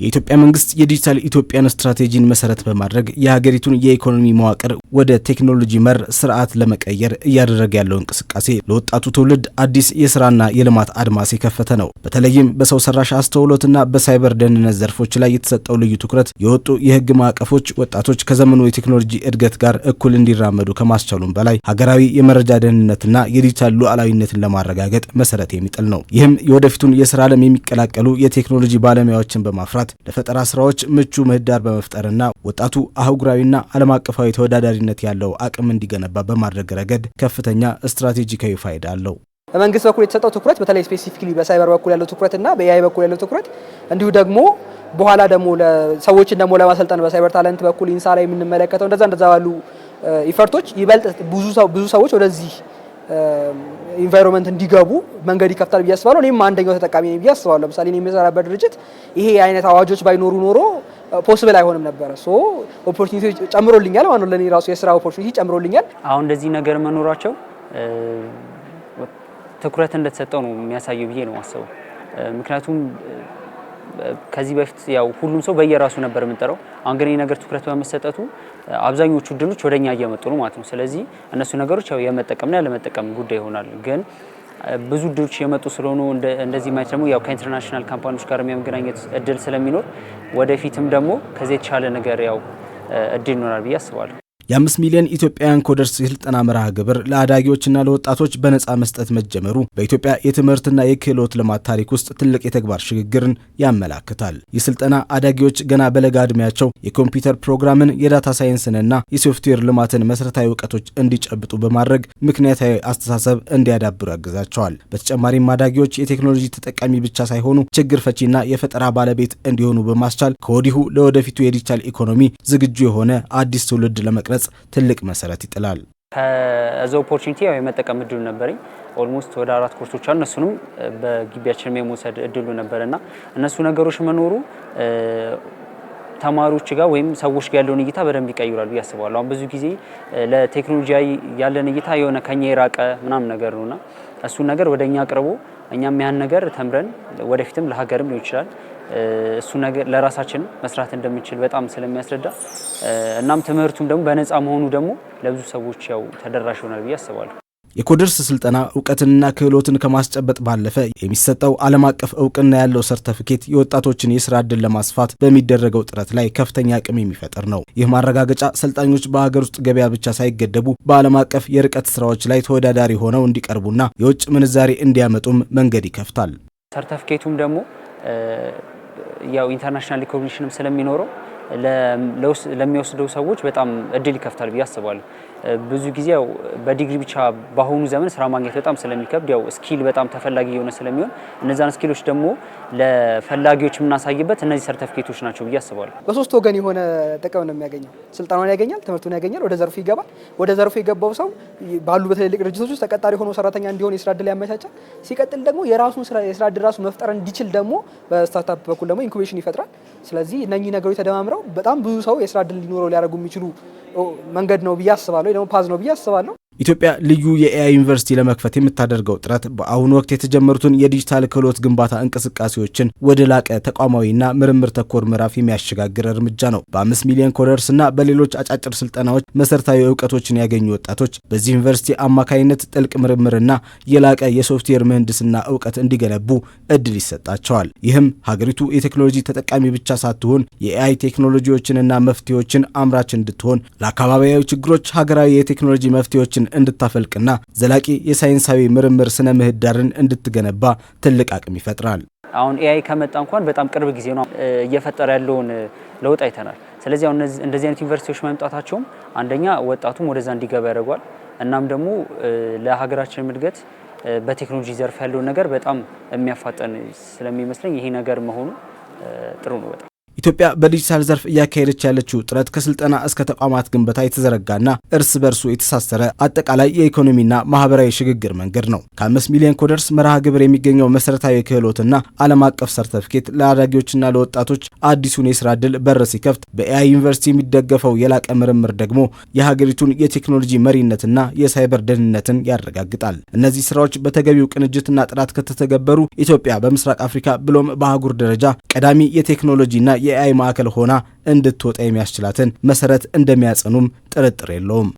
የኢትዮጵያ መንግስት የዲጂታል ኢትዮጵያን ስትራቴጂን መሰረት በማድረግ የሀገሪቱን የኢኮኖሚ መዋቅር ወደ ቴክኖሎጂ መር ስርዓት ለመቀየር እያደረገ ያለው እንቅስቃሴ ለወጣቱ ትውልድ አዲስ የስራና የልማት አድማስ የከፈተ ነው። በተለይም በሰው ሰራሽ አስተውሎትና በሳይበር ደህንነት ዘርፎች ላይ የተሰጠው ልዩ ትኩረት የወጡ የህግ ማዕቀፎች ወጣቶች ከዘመኑ የቴክኖሎጂ እድገት ጋር እኩል እንዲራመዱ ከማስቻሉም በላይ ሀገራዊ የመረጃ ደህንነትና የዲጂታል ሉዓላዊነትን ለማረጋገጥ መሰረት የሚጥል ነው። ይህም የወደፊቱን የስራ ዓለም የሚቀላቀሉ የቴክኖሎጂ ባለሙያዎችን በማፍራት ለፈጠራ ስራዎች ምቹ ምህዳር በመፍጠርና ወጣቱ አህጉራዊና ዓለም አቀፋዊ ተወዳዳሪነት ያለው አቅም እንዲገነባ በማድረግ ረገድ ከፍተኛ ስትራቴጂካዊ ፋይዳ አለው። በመንግስት በኩል የተሰጠው ትኩረት በተለይ ስፔሲፊካሊ በሳይበር በኩል ያለው ትኩረትና በኤአይ በኩል ያለው ትኩረት እንዲሁ ደግሞ በኋላ ደግሞ ለሰዎችን ደግሞ ለማሰልጠን በሳይበር ታለንት በኩል ኢንሳ ላይ የምንመለከተው እንደዛ ባሉ ኢፈርቶች ይበልጥ ብዙ ሰዎች ወደዚህ ኢንቫይሮንመንት እንዲገቡ መንገድ ይከፍታል ብዬ አስባለሁ። እኔም አንደኛው ተጠቃሚ ነኝ ብዬ አስባለሁ። ለምሳሌ እኔ የምሰራበት ድርጅት ይሄ አይነት አዋጆች ባይኖሩ ኖሮ ፖሲብል አይሆንም ነበር። ኦፖርቹኒቲ ጨምሮልኛል ማለት ነው። ለኔ ራሱ የስራ ኦፖርቹኒቲ ጨምሮልኛል። አሁን እንደዚህ ነገር መኖራቸው ትኩረት እንደተሰጠው ነው የሚያሳየው ብዬ ነው ማስበው። ምክንያቱም ከዚህ በፊት ያው ሁሉም ሰው በየራሱ ነበር የምንጠራው። አሁን ግን ነገር ትኩረት በመሰጠቱ አብዛኞቹ እድሎች ወደኛ እየመጡ ነው ማለት ነው። ስለዚህ እነሱ ነገሮች ያው የመጠቀምና ያለመጠቀም ጉዳይ ይሆናል። ግን ብዙ እድሎች የመጡ ስለሆኑ እንደዚህ ማለት ደግሞ ያው ከኢንተርናሽናል ካምፓኒዎች ጋር የሚያገናኘት እድል ስለሚኖር ወደፊትም ደግሞ ከዚህ የተሻለ ነገር ያው እድል ይኖራል ብዬ አስባለሁ። የ5 ሚሊዮን ኢትዮጵያውያን ኮደርስ የስልጠና መርሃ ግብር ለአዳጊዎችና ለወጣቶች በነጻ መስጠት መጀመሩ በኢትዮጵያ የትምህርትና የክህሎት ልማት ታሪክ ውስጥ ትልቅ የተግባር ሽግግርን ያመላክታል። ይህ ስልጠና አዳጊዎች ገና በለጋ ዕድሜያቸው የኮምፒውተር ፕሮግራምን፣ የዳታ ሳይንስንና የሶፍትዌር ልማትን መሰረታዊ እውቀቶች እንዲጨብጡ በማድረግ ምክንያታዊ አስተሳሰብ እንዲያዳብሩ ያግዛቸዋል። በተጨማሪም አዳጊዎች የቴክኖሎጂ ተጠቃሚ ብቻ ሳይሆኑ ችግር ፈቺና የፈጠራ ባለቤት እንዲሆኑ በማስቻል ከወዲሁ ለወደፊቱ የዲጂታል ኢኮኖሚ ዝግጁ የሆነ አዲስ ትውልድ ለመቅረጽ ትልቅ መሰረት ይጥላል። ከዛ ኦፖርቹኒቲ ያው የመጠቀም እድሉ ነበረኝ። ኦልሞስት ወደ 4 ኮርሶች አሉ። እነሱንም በግቢያችን የመውሰድ እድሉ ነበርና እነሱ ነገሮች መኖሩ ተማሪዎች ጋር ወይም ሰዎች ጋር ያለውን እይታ በደንብ ይቀይራሉ ብዬ አስባለሁ። አሁን ብዙ ጊዜ ለቴክኖሎጂ ያለን እይታ የሆነ ከኛ የራቀ ምናምን ነገር ነውና እሱ ነገር ወደኛ አቅርቦ እኛም ያን ነገር ተምረን ወደፊትም ለሀገርም ሊሆን ይችላል እሱ ነገር ለራሳችን መስራት እንደምንችል በጣም ስለሚያስረዳ እናም ትምህርቱም ደግሞ በነፃ መሆኑ ደግሞ ለብዙ ሰዎች ያው ተደራሽ ይሆናል ብዬ አስባለሁ። የኮደርስ ስልጠና እውቀትንና ክህሎትን ከማስጨበጥ ባለፈ የሚሰጠው ዓለም አቀፍ እውቅና ያለው ሰርተፊኬት የወጣቶችን የስራ ዕድል ለማስፋት በሚደረገው ጥረት ላይ ከፍተኛ አቅም የሚፈጥር ነው። ይህ ማረጋገጫ ሰልጣኞች በሀገር ውስጥ ገበያ ብቻ ሳይገደቡ በዓለም አቀፍ የርቀት ስራዎች ላይ ተወዳዳሪ ሆነው እንዲቀርቡና የውጭ ምንዛሬ እንዲያመጡም መንገድ ይከፍታል። ሰርተፊኬቱም ደግሞ ያው ኢንተርናሽናል ሪኮግኒሽንም ስለሚኖረው ለሚወስደው ሰዎች በጣም እድል ይከፍታል ብዬ አስባለሁ። ብዙ ጊዜ ያው በዲግሪ ብቻ በአሁኑ ዘመን ስራ ማግኘት በጣም ስለሚከብድ ያው ስኪል በጣም ተፈላጊ የሆነ ስለሚሆን እነዛን ስኪሎች ደግሞ ለፈላጊዎች የምናሳይበት እነዚህ ሰርቲፊኬቶች ናቸው ብዬ አስባለሁ። በሶስት ወገን የሆነ ጥቅም ነው የሚያገኘው። ስልጠናውን ያገኛል፣ ትምህርቱን ያገኛል፣ ወደ ዘርፉ ይገባል። ወደ ዘርፉ የገባው ሰው ባሉ በትልልቅ ድርጅቶች ውስጥ ተቀጣሪ ሆኖ ሰራተኛ እንዲሆን የስራ ዕድል ያመቻቻል። ሲቀጥል ደግሞ የራሱን የስራ ዕድል ራሱ መፍጠር እንዲችል ደግሞ በስታርታፕ በኩል ደግሞ ኢንኩቤሽን ይፈጥራል። ስለዚህ እነኚህ ነገሮች ተደማምረው በጣም ብዙ ሰው የስራ ዕድል ሊኖረው ሊያደርጉ የሚችሉ መንገድ ነው ብዬ አስባለሁ። ደግሞ ፓዝ ነው ብዬ አስባለሁ። ኢትዮጵያ ልዩ የኤአይ ዩኒቨርሲቲ ለመክፈት የምታደርገው ጥረት በአሁኑ ወቅት የተጀመሩትን የዲጂታል ክህሎት ግንባታ እንቅስቃሴዎችን ወደ ላቀ ተቋማዊና ምርምር ተኮር ምዕራፍ የሚያሸጋግር እርምጃ ነው። በ5 ሚሊዮን ኮደርስና በሌሎች አጫጭር ስልጠናዎች መሰረታዊ እውቀቶችን ያገኙ ወጣቶች በዚህ ዩኒቨርሲቲ አማካይነት ጥልቅ ምርምርና የላቀ የሶፍትዌር ምህንድስና እውቀት እንዲገነቡ እድል ይሰጣቸዋል። ይህም ሀገሪቱ የቴክኖሎጂ ተጠቃሚ ብቻ ሳትሆን የኤአይ ቴክኖሎጂዎችንና መፍትሄዎችን አምራች እንድትሆን ለአካባቢያዊ ችግሮች ሀገራዊ የቴክኖሎጂ መፍትሄዎችን እንድታፈልቅና ዘላቂ የሳይንሳዊ ምርምር ስነ ምህዳርን እንድትገነባ ትልቅ አቅም ይፈጥራል። አሁን ኤአይ ከመጣ እንኳን በጣም ቅርብ ጊዜ ነው እየፈጠረ ያለውን ለውጥ አይተናል። ስለዚህ አሁን እንደዚህ አይነት ዩኒቨርሲቲዎች መምጣታቸውም አንደኛ ወጣቱም ወደዛ እንዲገባ ያደርጓል። እናም ደግሞ ለሀገራችን እድገት በቴክኖሎጂ ዘርፍ ያለውን ነገር በጣም የሚያፋጠን ስለሚመስለኝ ይሄ ነገር መሆኑ ጥሩ ነው በጣም ኢትዮጵያ በዲጂታል ዘርፍ እያካሄደች ያለችው ጥረት ከስልጠና እስከ ተቋማት ግንባታ የተዘረጋና እርስ በርሱ የተሳሰረ አጠቃላይ የኢኮኖሚና ማህበራዊ ሽግግር መንገድ ነው። ከ5 ሚሊዮን ኮደርስ መርሃ ግብር የሚገኘው መሰረታዊ ክህሎትና ዓለም አቀፍ ሰርተፊኬት ለአዳጊዎችና ለወጣቶች አዲሱን የስራ ዕድል በር ሲከፍት፣ በኤአይ ዩኒቨርሲቲ የሚደገፈው የላቀ ምርምር ደግሞ የሀገሪቱን የቴክኖሎጂ መሪነትና የሳይበር ደህንነትን ያረጋግጣል። እነዚህ ስራዎች በተገቢው ቅንጅትና ጥራት ከተተገበሩ ኢትዮጵያ በምስራቅ አፍሪካ ብሎም በአህጉር ደረጃ ቀዳሚ የቴክኖሎጂና የኤአይ ማዕከል ሆና እንድትወጣ የሚያስችላትን መሰረት እንደሚያጸኑም ጥርጥር የለውም።